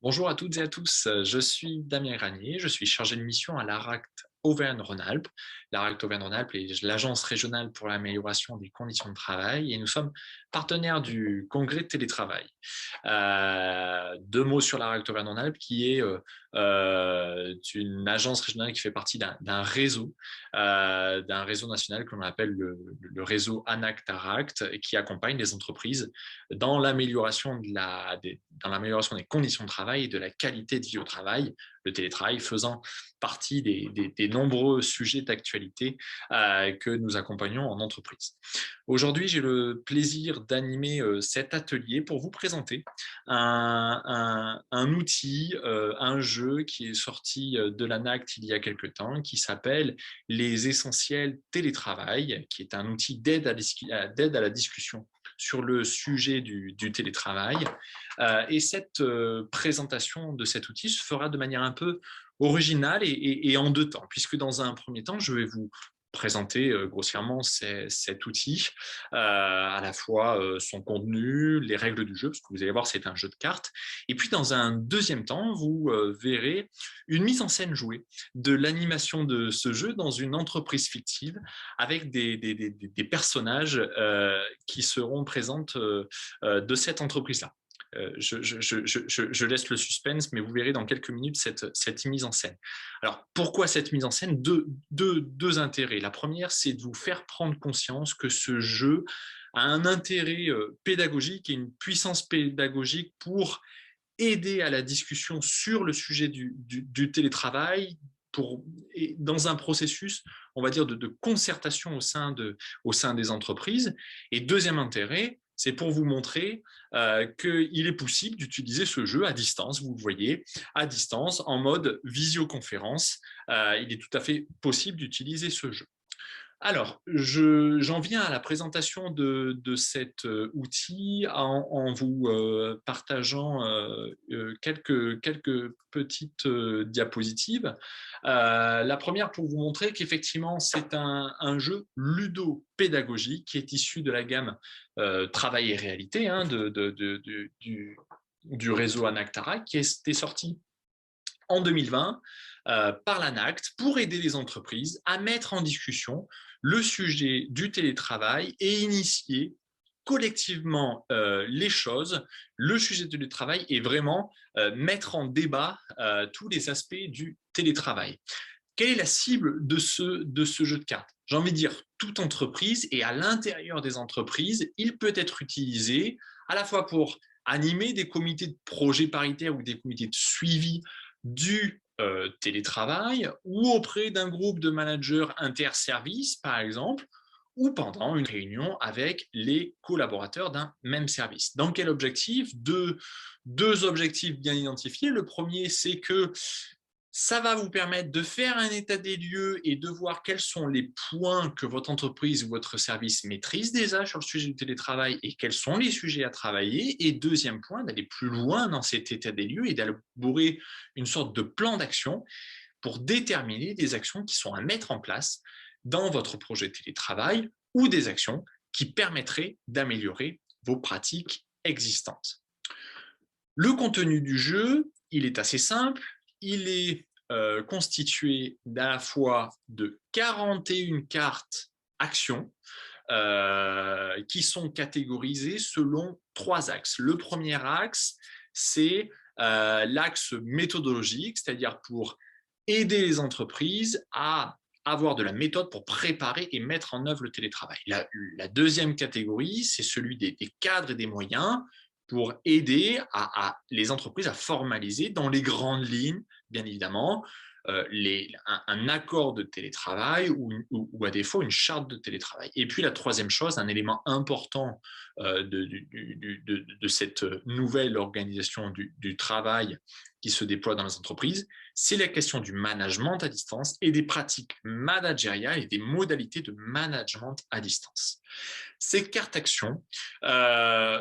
Bonjour à toutes et à tous, je suis Damien Granier, je suis chargé de mission à l'ARACT Auvergne-Rhône-Alpes. L'ARACT Auvergne-Rhône-Alpes est l'agence régionale pour l'amélioration des conditions de travail et nous sommes partenaires du congrès de télétravail. Deux mots sur l'ARACT Auvergne-Rhône-Alpes qui est une agence régionale qui fait partie d'un réseau national que l'on appelle le réseau ANACT-ARACT et qui accompagne les entreprises dans l'amélioration dans l'amélioration des conditions de travail et de la qualité de vie au travail, le télétravail faisant partie des nombreux sujets d'actualité que nous accompagnons en entreprise. Aujourd'hui, j'ai le plaisir d'animer cet atelier pour vous présenter un outil, un jeu qui est sorti de l'ANACT il y a quelque temps, qui s'appelle les essentiels télétravail, qui est un outil d'aide à la discussion sur le sujet du télétravail. Et cette présentation de cet outil se fera de manière un peu originale et en deux temps, puisque dans un premier temps, je vais vous présenter grossièrement cet outil, à la fois son contenu, les règles du jeu, parce que vous allez voir, c'est un jeu de cartes. Et puis, dans un deuxième temps, vous verrez une mise en scène jouée de l'animation de ce jeu dans une entreprise fictive avec des personnages qui seront présentes de cette entreprise-là. Je laisse le suspense, mais vous verrez dans quelques minutes cette mise en scène. Alors, pourquoi cette mise en scène? Deux intérêts. La première, c'est de vous faire prendre conscience que ce jeu a un intérêt pédagogique et une puissance pédagogique pour aider à la discussion sur le sujet du télétravail dans un processus, on va dire, de concertation au sein des entreprises. Et deuxième intérêt, c'est pour vous montrer qu'il est possible d'utiliser ce jeu à distance, vous le voyez, à distance, en mode visioconférence. Il est tout à fait possible d'utiliser ce jeu. Alors, j'en viens à la présentation de cet outil en vous partageant quelques petites diapositives. La première pour vous montrer qu'effectivement, c'est un jeu ludo-pédagogique qui est issu de la gamme Travail et réalité hein, du réseau Anactara, qui était sorti en 2020 par l'ANACT pour aider les entreprises à mettre en discussion le sujet du télétravail et initier collectivement les choses, le sujet du télétravail et vraiment mettre en débat tous les aspects du télétravail. Quelle est la cible de ce jeu de cartes? J'ai envie de dire toute entreprise, et à l'intérieur des entreprises, il peut être utilisé à la fois pour animer des comités de projet paritaires ou des comités de suivi du télétravail ou auprès d'un groupe de managers interservices, par exemple, ou pendant une réunion avec les collaborateurs d'un même service. Dans quel objectif? Deux objectifs bien identifiés. Le premier, c'est que ça va vous permettre de faire un état des lieux et de voir quels sont les points que votre entreprise ou votre service maîtrise déjà sur le sujet du télétravail et quels sont les sujets à travailler. Et deuxième point, d'aller plus loin dans cet état des lieux et d'élaborer une sorte de plan d'action pour déterminer des actions qui sont à mettre en place dans votre projet de télétravail ou des actions qui permettraient d'améliorer vos pratiques existantes. Le contenu du jeu, il est assez simple. Il est constitué à la fois de 41 cartes actions qui sont catégorisées selon trois axes. Le premier axe, c'est l'axe méthodologique, c'est-à-dire pour aider les entreprises à avoir de la méthode pour préparer et mettre en œuvre le télétravail. La deuxième catégorie, c'est celui des cadres et des moyens pour aider les entreprises à formaliser dans les grandes lignes, bien évidemment, un accord de télétravail ou à défaut une charte de télétravail. Et puis la troisième chose, un élément important de cette nouvelle organisation du travail qui se déploie dans les entreprises, c'est la question du management à distance et des pratiques managériales et des modalités de management à distance. Ces cartes actions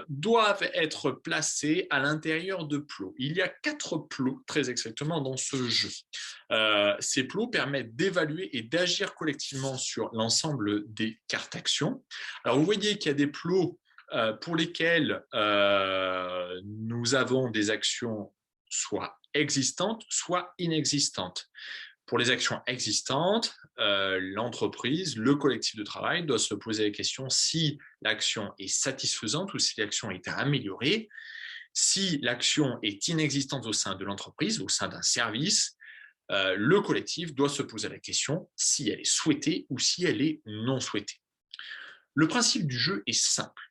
doivent être placées à l'intérieur de plots. Il y a 4 plots, très exactement, dans ce jeu. Ces plots permettent d'évaluer et d'agir collectivement sur l'ensemble des cartes actions. Alors, vous voyez qu'il y a des plots pour lesquels nous avons des actions soit existantes, soit inexistantes. Pour les actions existantes, l'entreprise, le collectif de travail doit se poser la question si l'action est satisfaisante ou si l'action est à améliorer. Si l'action est inexistante au sein de l'entreprise, au sein d'un service, le collectif doit se poser la question si elle est souhaitée ou si elle est non souhaitée. Le principe du jeu est simple.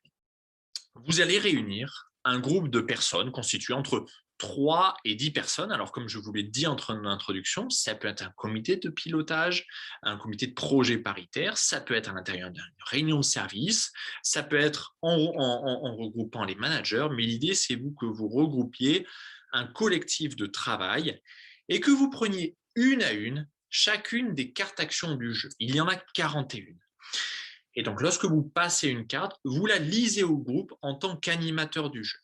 Vous allez réunir un groupe de personnes constitué entre 3 et 10 personnes. Alors, comme je vous l'ai dit en introduction, ça peut être un comité de pilotage, un comité de projet paritaire, ça peut être à l'intérieur d'une réunion de service, ça peut être en regroupant les managers, mais l'idée, c'est que vous regroupiez un collectif de travail et que vous preniez une à une chacune des cartes actions du jeu. Il y en a 41. Et donc, lorsque vous passez une carte, vous la lisez au groupe en tant qu'animateur du jeu.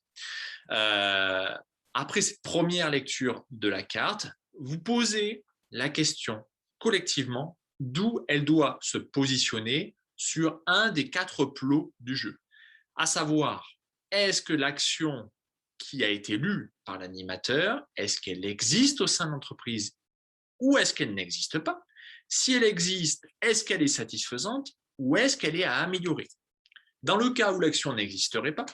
Après cette première lecture de la carte, vous posez la question collectivement d'où elle doit se positionner sur un des 4 plots du jeu. À savoir, est-ce que l'action qui a été lue par l'animateur, est-ce qu'elle existe au sein de l'entreprise ou est-ce qu'elle n'existe pas? Si elle existe, est-ce qu'elle est satisfaisante ou est-ce qu'elle est à améliorer? Dans le cas où l'action n'existerait pas,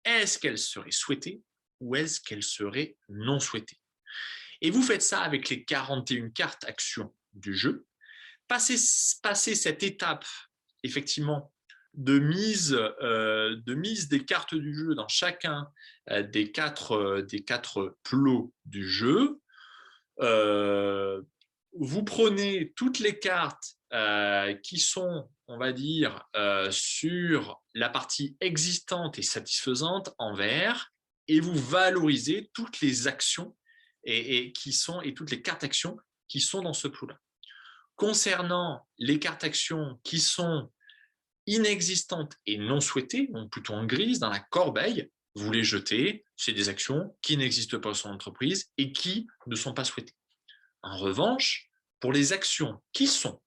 est-ce qu'elle serait souhaitée ou est-ce qu'elle serait non souhaitée? Et vous faites ça avec les 41 cartes actions du jeu. Passez cette étape, effectivement, de mise des cartes du jeu dans chacun des quatre plots du jeu. Vous prenez toutes les cartes qui sont, on va dire, sur la partie existante et satisfaisante en vert, et vous valorisez toutes les actions et toutes les cartes actions qui sont dans ce plot-là. Concernant les cartes actions qui sont inexistantes et non souhaitées, donc plutôt en grise, dans la corbeille, vous les jetez, c'est des actions qui n'existent pas dans l'entreprise et qui ne sont pas souhaitées. En revanche, pour les actions qui sont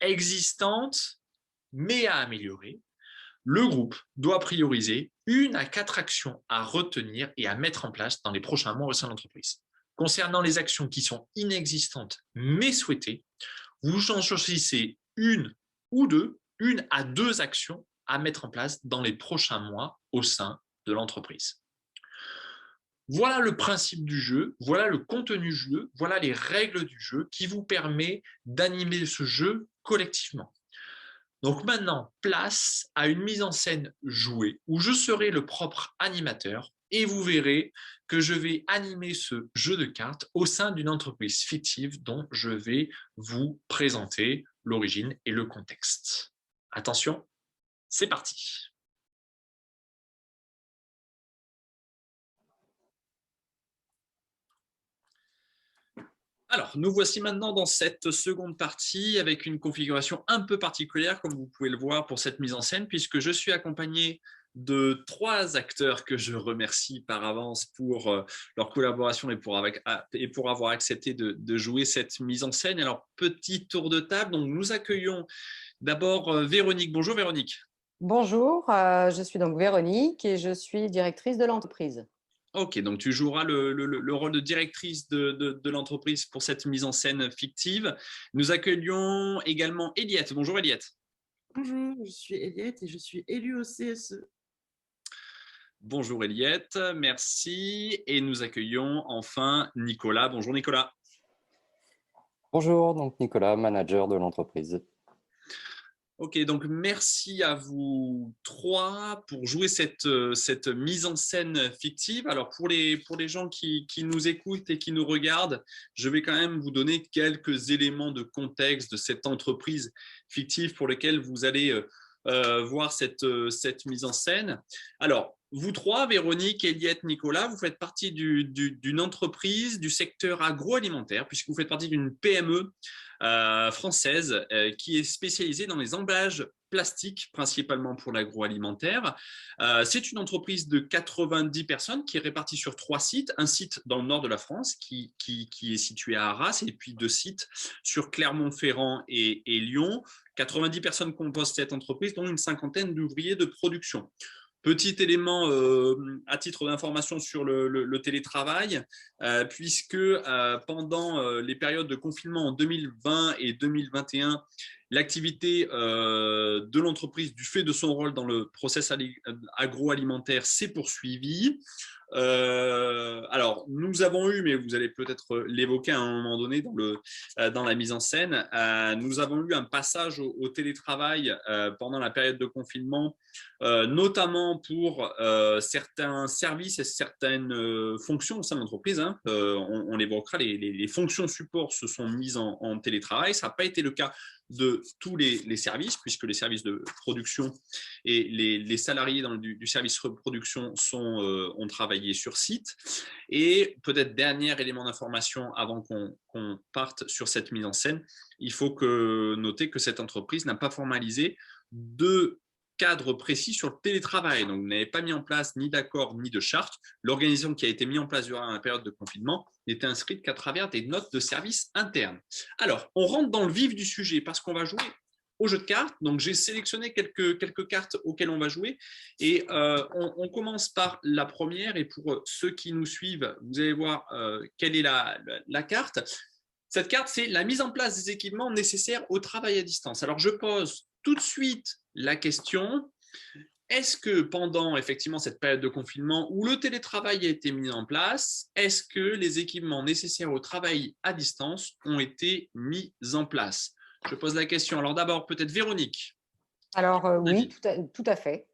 existantes mais à améliorer, le groupe doit prioriser 1 à 4 actions à retenir et à mettre en place dans les prochains mois au sein de l'entreprise. Concernant les actions qui sont inexistantes mais souhaitées, vous en choisissez 1 ou 2, 1 à 2 actions à mettre en place dans les prochains mois au sein de l'entreprise. Voilà le principe du jeu, voilà le contenu du jeu, voilà les règles du jeu qui vous permet d'animer ce jeu collectivement. Donc maintenant, place à une mise en scène jouée où je serai le propre animateur et vous verrez que je vais animer ce jeu de cartes au sein d'une entreprise fictive dont je vais vous présenter l'origine et le contexte. Attention, c'est parti. Alors, nous voici maintenant dans cette seconde partie avec une configuration un peu particulière, comme vous pouvez le voir pour cette mise en scène, puisque je suis accompagné de 3 acteurs que je remercie par avance pour leur collaboration et pour avoir accepté de jouer cette mise en scène. Alors, petit tour de table, donc nous accueillons d'abord Véronique. Bonjour Véronique. Bonjour, je suis donc Véronique et je suis directrice de l'entreprise. Ok, donc tu joueras le rôle de directrice de l'entreprise pour cette mise en scène fictive. Nous accueillons également Eliette. Bonjour Eliette. Bonjour, je suis Eliette et je suis élue au CSE. Bonjour Eliette, merci. Et nous accueillons enfin Nicolas. Bonjour Nicolas. Bonjour, donc Nicolas, manager de l'entreprise. Ok, donc merci à vous 3 pour jouer cette mise en scène fictive. Alors pour les gens qui nous écoutent et qui nous regardent, je vais quand même vous donner quelques éléments de contexte de cette entreprise fictive pour laquelle vous allez voir cette mise en scène. Alors, vous 3, Véronique, Eliette, Nicolas, vous faites partie d'une entreprise du secteur agroalimentaire, puisque vous faites partie d'une PME française qui est spécialisée dans les emballages plastiques, principalement pour l'agroalimentaire. C'est une entreprise de 90 personnes qui est répartie sur 3 sites. Un site dans le nord de la France qui est situé à Arras et puis 2 sites sur Clermont-Ferrand et Lyon. 90 personnes composent cette entreprise, dont une cinquantaine d'ouvriers de production. Petit élément à titre d'information sur le télétravail, puisque pendant les périodes de confinement en 2020 et 2021, l'activité de l'entreprise, du fait de son rôle dans le process agroalimentaire, s'est poursuivie. Alors, nous avons eu, mais vous allez peut-être l'évoquer à un moment donné dans la mise en scène, nous avons eu un passage au télétravail pendant la période de confinement, notamment pour certains services et certaines fonctions au sein de l'entreprise. Hein. On l'évoquera, les fonctions support se sont mises en télétravail. Ça n'a pas été le cas de tous les services, puisque les services de production et les salariés du service reproduction ont travaillé sur site. Et peut-être dernier élément d'information avant qu'on parte sur cette mise en scène, il faut noter que cette entreprise n'a pas formalisé de cadre précis sur le télétravail. Donc, vous n'avez pas mis en place ni d'accord ni de charte. L'organisation qui a été mise en place durant la période de confinement n'était inscrite qu'à travers des notes de service internes. Alors, on rentre dans le vif du sujet parce qu'on va jouer au jeu de cartes. Donc, j'ai sélectionné quelques cartes auxquelles on va jouer. Et on commence par la première. Et pour ceux qui nous suivent, vous allez voir quelle est la carte. Cette carte, c'est la mise en place des équipements nécessaires au travail à distance. Alors, je pose tout de suite la question, est-ce que pendant effectivement cette période de confinement où le télétravail a été mis en place, est-ce que les équipements nécessaires au travail à distance ont été mis en place? Je pose la question. Alors d'abord, peut-être Véronique. Alors oui, tout à fait.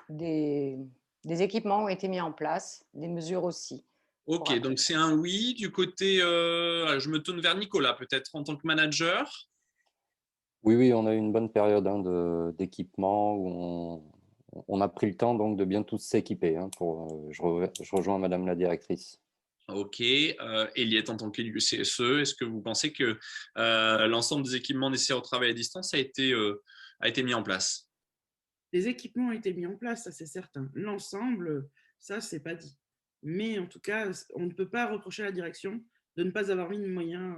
Des équipements ont été mis en place, des mesures aussi. Ok, donc c'est un oui. Du côté, je me tourne vers Nicolas, peut-être en tant que manager. Oui, on a eu une bonne période d'équipement où on a pris le temps donc de bien tous s'équiper. Je rejoins Madame la directrice. Ok, Eliette, en tant qu'élu CSE, est-ce que vous pensez que l'ensemble des équipements nécessaires au travail à distance a été mis en place? Les équipements ont été mis en place, ça c'est certain. L'ensemble, ça c'est pas dit. Mais en tout cas, on ne peut pas reprocher à la direction de ne pas avoir mis de moyens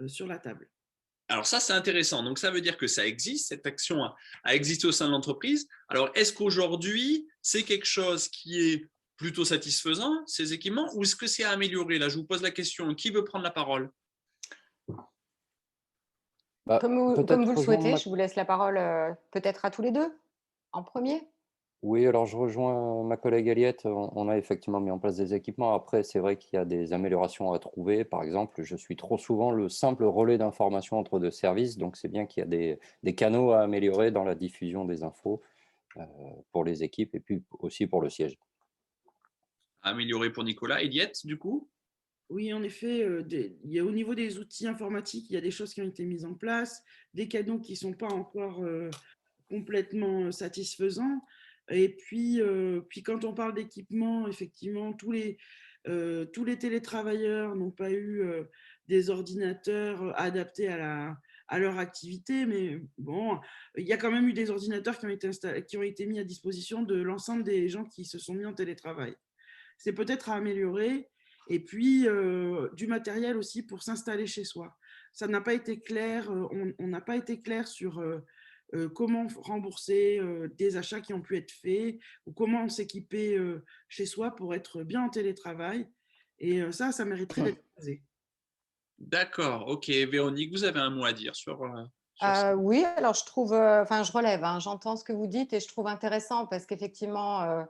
sur la table. Alors ça, c'est intéressant. Donc, ça veut dire que ça existe, cette action a existé au sein de l'entreprise. Alors, est-ce qu'aujourd'hui, c'est quelque chose qui est plutôt satisfaisant, ces équipements, ou est-ce que c'est à améliorer? Là, je vous pose la question. Qui veut prendre la parole? Comme vous le souhaitez, je vous laisse la parole peut-être à tous les deux, en premier. Oui, alors je rejoins ma collègue Eliette. On a effectivement mis en place des équipements. Après, c'est vrai qu'il y a des améliorations à trouver. Par exemple, je suis trop souvent le simple relais d'information entre deux services. Donc, c'est bien qu'il y a des canaux à améliorer dans la diffusion des infos pour les équipes et puis aussi pour le siège. Améliorer pour Nicolas. Eliette, du coup? Oui, en effet, au niveau des outils informatiques, il y a des choses qui ont été mises en place, des canaux qui ne sont pas encore complètement satisfaisants. Et puis, quand on parle d'équipement, effectivement, tous les télétravailleurs n'ont pas eu des ordinateurs adaptés à leur activité, mais bon, il y a quand même eu des ordinateurs qui ont été mis à disposition de l'ensemble des gens qui se sont mis en télétravail. C'est peut-être à améliorer. Et puis, du matériel aussi pour s'installer chez soi. Ça n'a pas été clair, on n'a pas été clair sur comment rembourser des achats qui ont pu être faits ou comment s'équiper chez soi pour être bien en télétravail. Et ça mériterait d'être posé. D'accord, ok. Véronique, vous avez un mot à dire sur ça? Oui, alors je trouve, je relève, hein, j'entends ce que vous dites et je trouve intéressant parce qu'effectivement,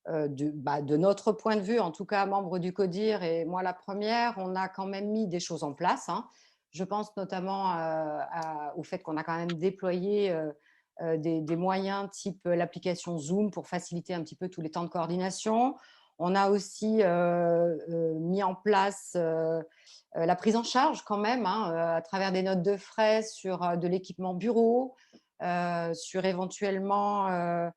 de notre point de vue, en tout cas membre du CODIR et moi la première, on a quand même mis des choses en place. Hein. Je pense notamment au fait qu'on a quand même déployé des moyens type l'application Zoom pour faciliter un petit peu tous les temps de coordination. On a aussi mis en place la prise en charge quand même, hein, à travers des notes de frais sur de l'équipement bureau, sur éventuellement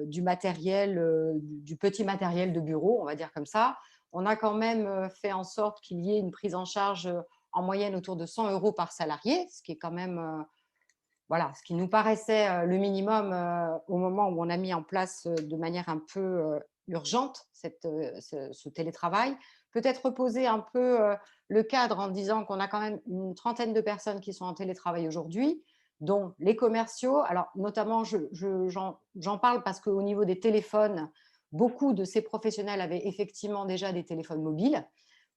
du matériel, du petit matériel de bureau, on va dire comme ça. On a quand même fait en sorte qu'il y ait une prise en charge en moyenne autour de 100 € par salarié, ce qui est quand même, voilà, ce qui nous paraissait le minimum au moment où on a mis en place de manière un peu urgente ce télétravail. Peut-être reposer un peu le cadre en disant qu'on a quand même une trentaine de personnes qui sont en télétravail aujourd'hui. dont les commerciaux. Alors, notamment, j'en parle parce qu'au niveau des téléphones, beaucoup de ces professionnels avaient effectivement déjà des téléphones mobiles.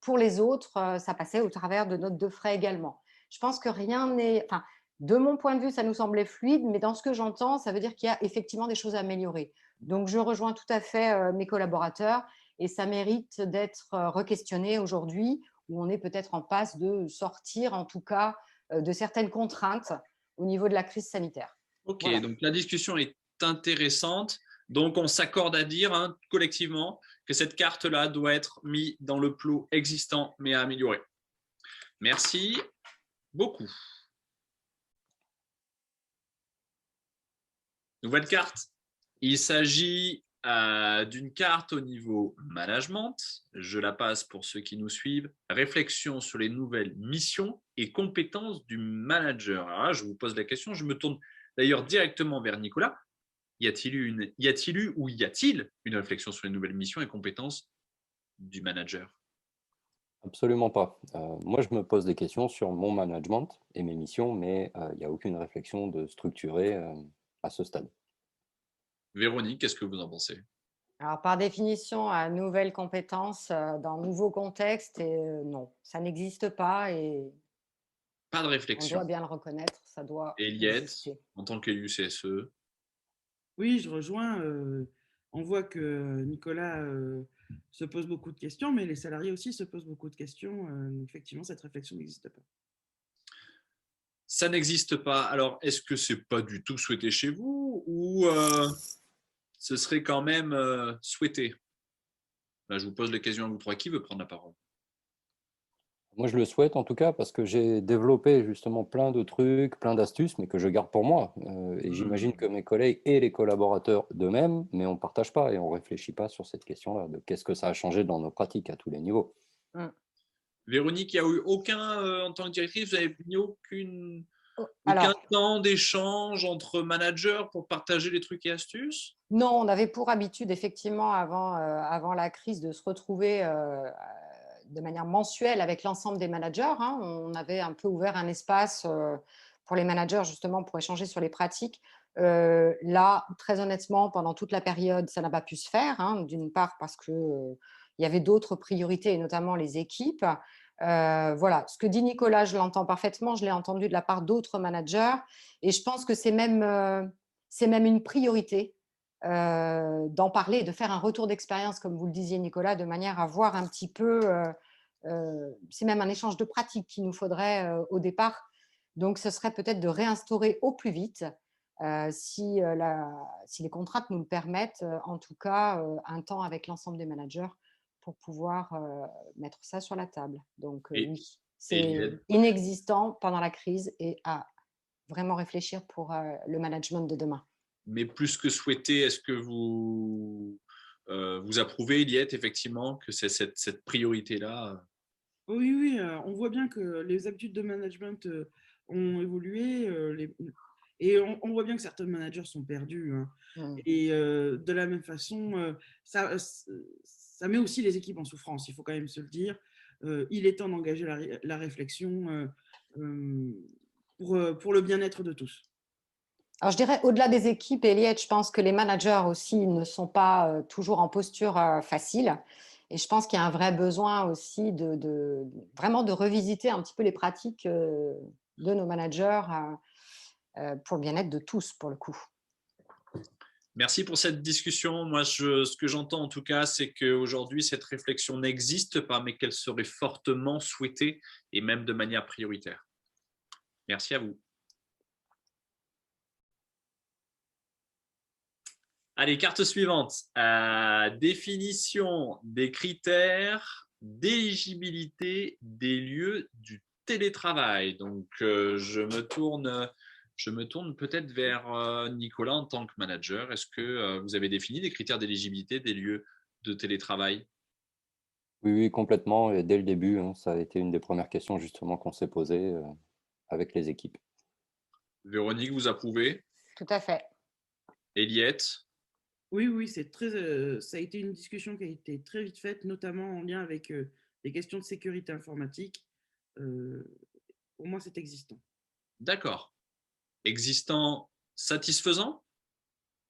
Pour les autres, ça passait au travers de notes de frais également. Je pense que rien n'est… Enfin, de mon point de vue, ça nous semblait fluide, mais dans ce que j'entends, ça veut dire qu'il y a effectivement des choses à améliorer. Donc, je rejoins tout à fait mes collaborateurs et ça mérite d'être re-questionné aujourd'hui, où on est peut-être en passe de sortir, en tout cas, de certaines contraintes au niveau de la crise sanitaire. Ok, Voilà. donc la discussion est intéressante. Donc, on s'accorde à dire collectivement que cette carte-là doit être mise dans le plot existant, mais à améliorer. Merci beaucoup. Nouvelle carte. Il s'agit d'une carte au niveau management. Je la passe pour ceux qui nous suivent. Réflexion sur les nouvelles missions et compétences du manager. Alors là, je vous pose la question. Je me tourne d'ailleurs directement vers Nicolas. Y a-t-il eu ou y a-t-il une réflexion sur les nouvelles missions et compétences du manager? Absolument pas. Moi, je me pose des questions sur mon management et mes missions, mais il n'y a aucune réflexion de structurée à ce stade. Véronique, qu'est-ce que vous en pensez? Alors, par définition, à nouvelles compétences, dans un nouveau contexte, et non, ça n'existe pas et Pas de on réflexion. doit bien le reconnaître, ça doit Eliette, exister. en tant qu'élu CSE, Oui, je rejoins. On voit que Nicolas se pose beaucoup de questions, mais les salariés aussi se posent beaucoup de questions. Effectivement, cette réflexion n'existe pas. ça n'existe pas. Alors, est-ce que c'est pas du tout souhaité chez vous ou ce serait quand même souhaité? Là, je vous pose la question à vous trois. Qui veut prendre la parole? Moi, je le souhaite en tout cas parce que j'ai développé justement plein de trucs, plein d'astuces, mais que je garde pour moi. Et j'imagine que mes collègues et les collaborateurs de même, mais on ne partage pas et on ne réfléchit pas sur cette question-là, de qu'est-ce que ça a changé dans nos pratiques à tous les niveaux. Mm. Véronique, il n'y a eu aucun, en tant que directrice, vous n'avez mis aucun Alors, temps d'échange entre managers pour partager les trucs et astuces? non, on avait pour habitude, effectivement, avant la crise, de se retrouver de manière mensuelle avec l'ensemble des managers, hein. On avait un peu ouvert un espace pour les managers, justement, pour échanger sur les pratiques. Là, très honnêtement, pendant toute la période, ça n'a pas pu se faire, hein, d'une part parce que il y avait d'autres priorités, et notamment les équipes. Voilà, ce que dit Nicolas, je l'entends parfaitement, je l'ai entendu de la part d'autres managers, et je pense que c'est même une priorité d'en parler et de faire un retour d'expérience, comme vous le disiez, Nicolas, de manière à voir un petit peu, c'est même un échange de pratiques qu'il nous faudrait au départ. Donc, ce serait peut-être de réinstaurer au plus vite, si les contraintes nous le permettent, en tout cas, un temps avec l'ensemble des managers pour pouvoir mettre ça sur la table. Donc, Et, oui, et c'est inexistant pendant la crise et à vraiment réfléchir pour le management de demain. mais plus que souhaité, est-ce que vous approuvez, Eliette, effectivement, que c'est cette priorité-là? Oui, oui, on voit bien que les habitudes de management ont évolué et on voit bien que certains managers sont perdus, hein. Mm. Et de la même façon, ça met aussi les équipes en souffrance, il faut quand même se le dire. Il est temps d'engager la réflexion pour le bien-être de tous. Alors, je dirais, au-delà des équipes, Eliette, je pense que les managers aussi ne sont pas toujours en posture facile. Et je pense qu'il y a un vrai besoin aussi vraiment de revisiter un petit peu les pratiques de nos managers pour le bien-être de tous, pour le coup. Merci pour cette discussion. Moi, ce que j'entends en tout cas, c'est qu'aujourd'hui, cette réflexion n'existe pas, mais qu'elle serait fortement souhaitée et même de manière prioritaire. Merci à vous. Allez, carte suivante. Définition des critères d'éligibilité des lieux du télétravail. Donc, je me tourne peut-être vers Nicolas en tant que manager. Est-ce que vous avez défini des critères d'éligibilité des lieux de télétravail? Oui, oui, complètement. Et dès le début, hein, ça a été une des premières questions justement qu'on s'est posées avec les équipes. Véronique, vous approuvez? Tout à fait. Eliette? Oui, oui, ça a été une discussion qui a été très vite faite, notamment en lien avec les questions de sécurité informatique. Pour moi, c'est existant. D'accord. existant satisfaisant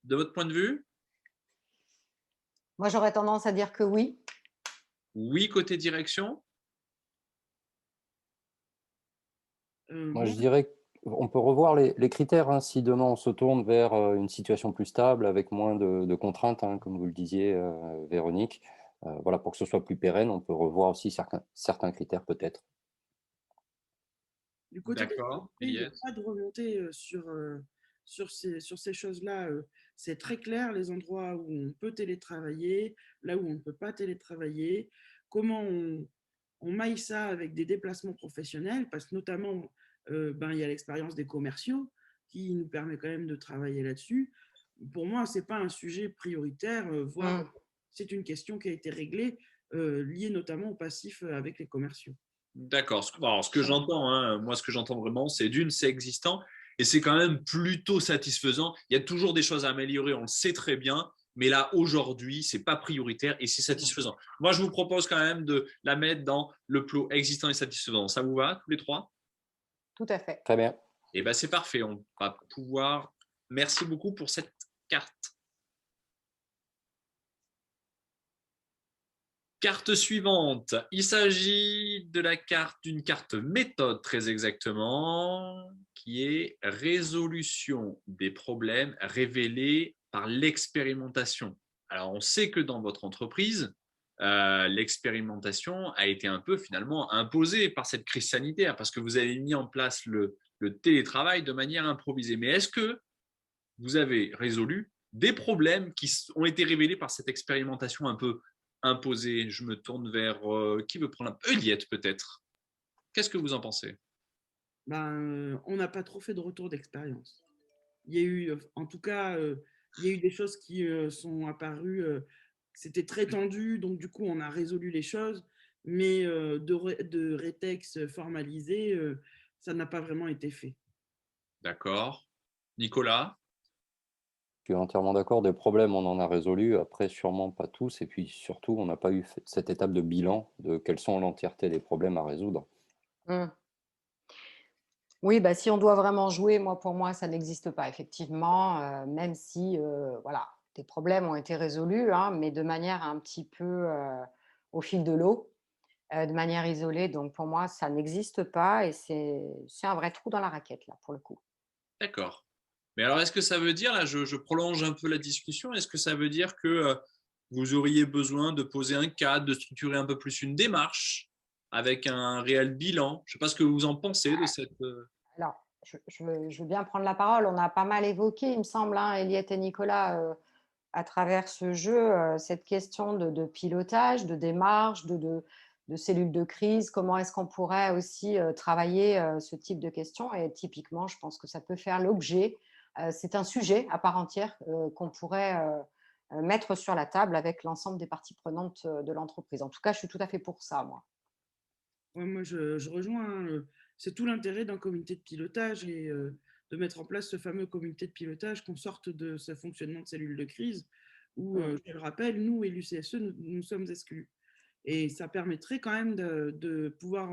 de votre point de vue? Moi, j'aurais tendance à dire que oui. Oui, côté direction? Moi, Moi, je dirais qu'on peut revoir les critères, hein. Si demain on se tourne vers une situation plus stable, avec moins de contraintes, hein, comme vous le disiez, Véronique, voilà, pour que ce soit plus pérenne, on peut revoir aussi certains critères peut-être. du côté des D'accord, entreprises, il n'y a Eliette. pas de remontée sur ces choses-là. C'est très clair, les endroits où on peut télétravailler, là où on ne peut pas télétravailler, comment on maille ça avec des déplacements professionnels, parce que notamment, il y a l'expérience des commerciaux qui nous permet quand même de travailler là-dessus. Pour moi, ce n'est pas un sujet prioritaire, voire c'est une question qui a été réglée, liée notamment au passif avec les commerciaux. D'accord. Alors, ce que j'entends, hein, moi, ce que j'entends vraiment, c'est c'est existant et c'est quand même plutôt satisfaisant. Il y a toujours des choses à améliorer, on le sait très bien, mais là, aujourd'hui, c'est pas prioritaire et c'est satisfaisant. Moi, je vous propose quand même de la mettre dans le plot existant et satisfaisant. Ça vous va, tous les trois? Tout à fait. Très bien. Eh bien, c'est parfait. On va pouvoir. Merci beaucoup pour cette carte. Carte suivante. Il s'agit de la carte, d'une carte méthode très exactement, qui est résolution des problèmes révélés par l'expérimentation. Alors, on sait que dans votre entreprise, l'expérimentation a été un peu finalement imposée par cette crise sanitaire parce que vous avez mis en place le télétravail de manière improvisée. Mais est-ce que vous avez résolu des problèmes qui ont été révélés par cette expérimentation un peu imposée? Je me tourne vers qui veut prendre la Eliette peut-être. Qu'est-ce que vous en pensez? On n'a pas trop fait de retour d'expérience. Il y a eu, en tout cas, il y a eu des choses qui sont apparues. C'était très tendu, donc du coup, on a résolu les choses, mais de rétex formalisé, ça n'a pas vraiment été fait. D'accord. Nicolas? Je suis entièrement d'accord. Des problèmes, on en a résolu. Après, sûrement pas tous. Et puis surtout, on n'a pas eu cette étape de bilan de quelles sont l'entièreté des problèmes à résoudre. Oui, bah, si on doit vraiment jouer, pour moi, ça n'existe pas, effectivement, même si, voilà, des problèmes ont été résolus, hein, mais de manière un petit peu au fil de l'eau, de manière isolée. Donc, pour moi, ça n'existe pas et c'est un vrai trou dans la raquette, là, pour le coup. D'accord. Mais alors, est-ce que ça veut dire, là, je prolonge un peu la discussion, est-ce que ça veut dire que vous auriez besoin de poser un cadre, de structurer un peu plus une démarche avec un réel bilan? Je ne sais pas ce que vous en pensez de cette. Alors, je veux bien prendre la parole. On a pas mal évoqué, il me semble, hein, Eliette et Nicolas, à travers ce jeu, cette question de pilotage, de démarche, de cellules de crise. Comment est-ce qu'on pourrait aussi travailler ce type de questions? Et typiquement, je pense que ça peut faire l'objet. C'est un sujet à part entière qu'on pourrait mettre sur la table avec l'ensemble des parties prenantes de l'entreprise. En tout cas, je suis tout à fait pour ça, moi. Ouais, moi, je rejoins, hein, c'est tout l'intérêt d'un comité de pilotage et de mettre en place ce fameux comité de pilotage, qu'on sorte de ce fonctionnement de cellule de crise où, je le rappelle, nous, élus CSE, nous sommes exclus. Et ça permettrait quand même de pouvoir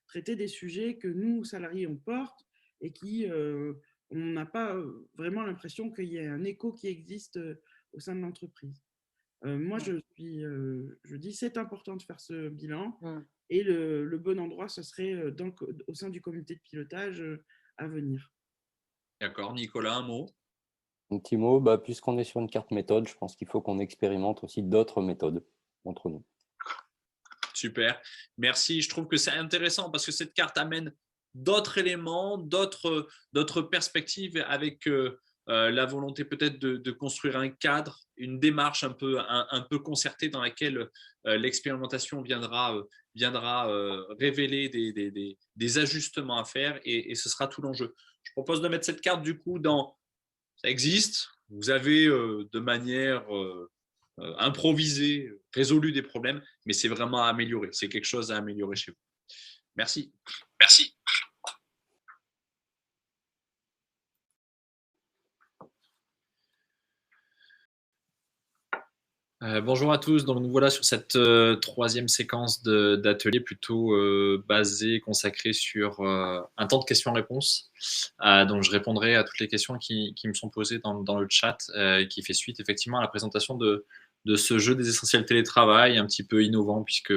traiter des sujets que nous, salariés, on porte et qui, on n'a pas vraiment l'impression qu'il y ait un écho qui existe au sein de l'entreprise. Moi, je dis c'est important de faire ce bilan et le bon endroit, ce serait au sein du comité de pilotage à venir. D'accord. Nicolas, un mot? Un petit mot, bah, puisqu'on est sur une carte méthode, je pense qu'il faut qu'on expérimente aussi d'autres méthodes entre nous. Super. Merci. Je trouve que c'est intéressant parce que cette carte amène d'autres éléments, d'autres perspectives avec la volonté peut-être de construire un cadre, une démarche un peu concertée dans laquelle l'expérimentation viendra révéler des ajustements à faire et ce sera tout l'enjeu. Je propose de mettre cette carte du coup dans. Ça existe. Vous avez de manière improvisé, résolu des problèmes, mais c'est vraiment à améliorer. C'est quelque chose à améliorer chez vous. Merci. Merci. Bonjour à tous, donc nous voilà sur cette troisième séquence d'atelier plutôt basée, consacrée sur un temps de questions-réponses. Donc je répondrai à toutes les questions qui me sont posées dans le chat, qui fait suite effectivement à la présentation de ce jeu des essentiels télétravail, un petit peu innovant, puisque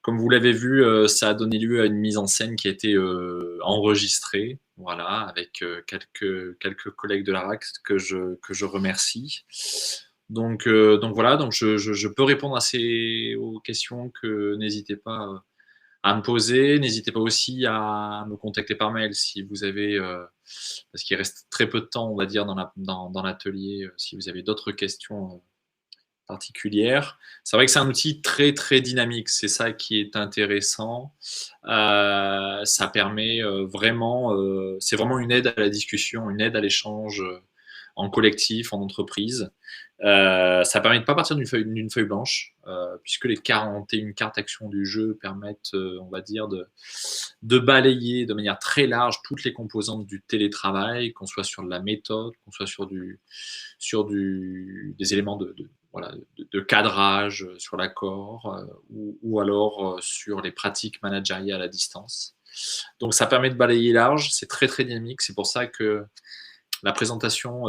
comme vous l'avez vu, ça a donné lieu à une mise en scène qui a été enregistrée, voilà, avec quelques collègues de la RAC que je remercie. Donc voilà, donc je peux répondre aux questions que n'hésitez pas à me poser. N'hésitez pas aussi à me contacter par mail si vous avez, parce qu'il reste très peu de temps, on va dire, dans l'atelier, si vous avez d'autres questions particulière. C'est vrai que c'est un outil très, très dynamique, c'est ça qui est intéressant. Ça permet vraiment, c'est vraiment une aide à la discussion, une aide à l'échange en collectif, en entreprise. Ça permet de ne pas partir d'une feuille blanche, puisque les 41 cartes actions du jeu permettent, on va dire, de balayer de manière très large toutes les composantes du télétravail, qu'on soit sur de la méthode, qu'on soit des éléments voilà, de cadrage sur l'accord, ou alors sur les pratiques managériales à distance. Donc ça permet de balayer large, c'est très très dynamique, c'est pour ça que la présentation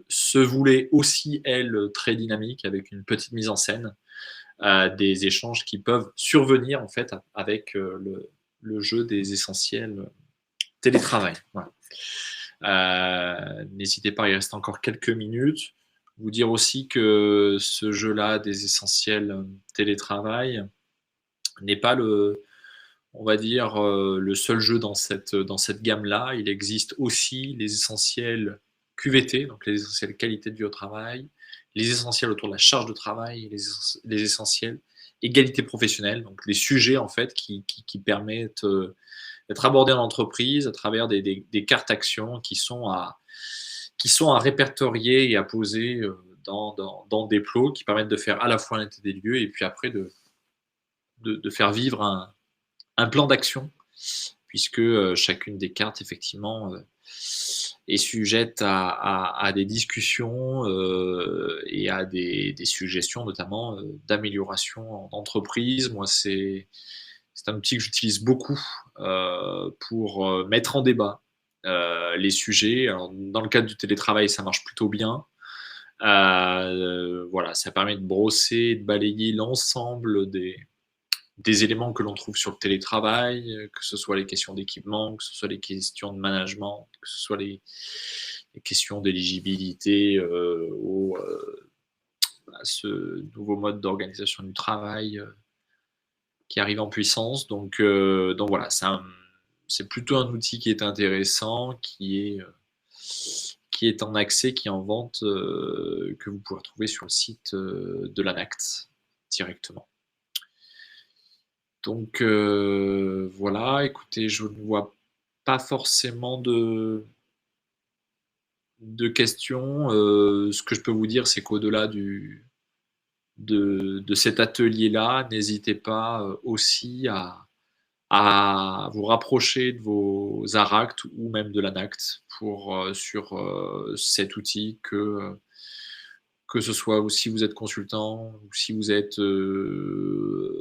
se voulait aussi, elle, très dynamique, avec une petite mise en scène, des échanges qui peuvent survenir en fait avec le jeu des essentiels télétravail. Voilà. N'hésitez pas, il reste encore quelques minutes. Vous dire aussi que ce jeu-là des essentiels télétravail n'est pas on va dire, le seul jeu dans cette gamme-là. Il existe aussi les essentiels QVT, donc les essentiels qualité de vie au travail, les essentiels autour de la charge de travail, les essentiels égalité professionnelle, donc les sujets en fait qui permettent d'être abordés en entreprise à travers des cartes actions qui sont à répertorier et à poser dans des plots qui permettent de faire à la fois un état des lieux et puis après de faire vivre un plan d'action, puisque chacune des cartes, effectivement, est sujette à des discussions et à des suggestions, notamment d'amélioration en entreprise. Moi, c'est un outil que j'utilise beaucoup pour mettre en débat les sujets. Alors, dans le cadre du télétravail, ça marche plutôt bien. Voilà, ça permet de brosser, de balayer l'ensemble des éléments que l'on trouve sur le télétravail, que ce soit les questions d'équipement, que ce soit les questions de management, que ce soit les questions d'éligibilité à ce nouveau mode d'organisation du travail qui arrive en puissance. Donc voilà, c'est plutôt un outil qui est intéressant, qui est en accès, qui est en vente, que vous pouvez retrouver sur le site de l'ANACT directement. Donc voilà, écoutez, je ne vois pas forcément de questions. Ce que je peux vous dire, c'est qu'au-delà de cet atelier-là, n'hésitez pas aussi à vous rapprocher de vos ARACT ou même de l'ANACT sur cet outil que ce soit ou si vous êtes consultant ou si vous êtes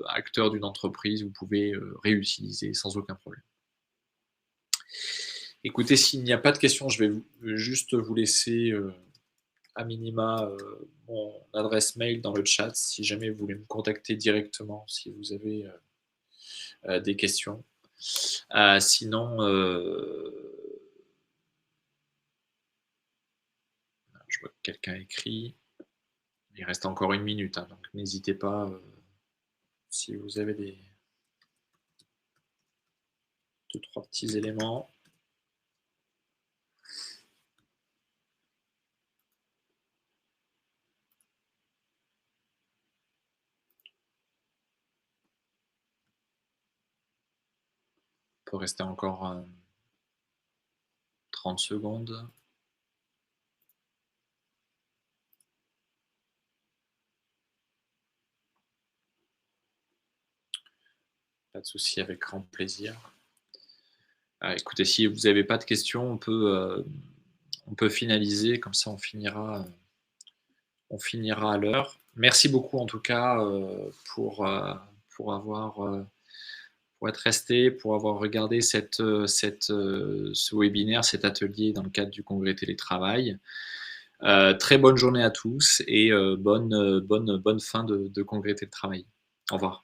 acteur d'une entreprise, vous pouvez réutiliser sans aucun problème. Écoutez, s'il n'y a pas de questions, je vais juste vous laisser à minima mon adresse mail dans le chat si jamais vous voulez me contacter directement si vous avez des questions. Sinon, je vois que quelqu'un écrit. Il reste encore une minute, hein, donc n'hésitez pas si vous avez deux, trois petits éléments. On peut rester encore 30 secondes. Pas de souci, avec grand plaisir. Écoutez, si vous n'avez pas de questions, on peut finaliser, comme ça on on finira à l'heure. Merci beaucoup en tout cas pour être resté, pour avoir regardé ce webinaire, cet atelier dans le cadre du congrès télétravail. Très bonne journée à tous et bonne fin de congrès télétravail. Au revoir.